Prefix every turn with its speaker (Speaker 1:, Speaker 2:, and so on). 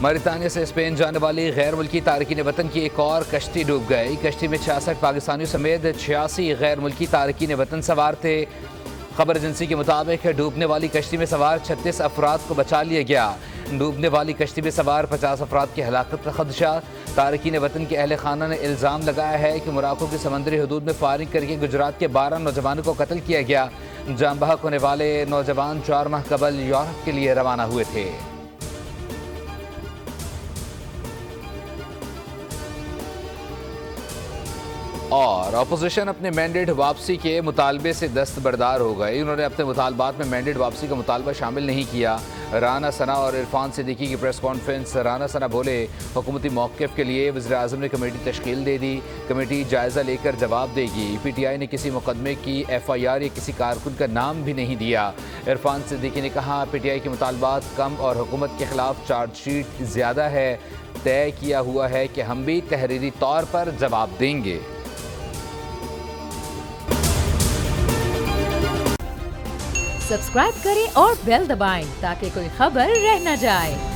Speaker 1: मौरितानिया से स्पेन जाने वाली गैर मुल्की तारकीन वतन की एक और कश्ती डूब गई। कश्ती में 66 पाकिस्तानियों समेत 86 गैर मुल्की तारकीन वतन सवार थे। खबर एजेंसी के मुताबिक डूबने वाली कश्ती में सवार 36 अफराद को बचा लिया गया। डूबने वाली कश्ती में सवार 50 अफराद की हलाकत का खदशा। तारकीन वतन के अहल खाना ने इल्ज़ाम लगाया है कि मोरक्को की समंदरी हदूद में फायरिंग करके गुजरात के 12 नौजवानों को कत्ल किया गया। जान बहक होने वाले नौजवान 4 माह कबल यूरोप के लिए रवाना हुए थे। और अपोजिशन अपने मैंडेट वापसी के मुतालबे से दस्तबरदार हो गई। उन्होंने अपने मुतालबात में मैंडेट वापसी का मुतालबा शामिल नहीं किया। राना सना और इरफान सिद्दीकी की प्रेस कॉन्फ्रेंस। राना सना बोले, हुकूमती मौक़िफ़ के लिए वज़ीर-ए-आज़म ने कमेटी तश्कील दे दी। कमेटी जायज़ा लेकर जवाब देगी। PTI ने किसी मुकदमे की FIR या किसी कारकुन का नाम भी नहीं दिया। इरफान सिद्दीकी ने कहा, PTI के मुतालबात कम और हुकूमत के खिलाफ चार्जशीट ज़्यादा है। तय किया हुआ है कि हम भी तहरीरी तौर पर जवाब देंगे।
Speaker 2: सब्सक्राइब करें और बेल दबाएं ताकि कोई खबर रह न जाए।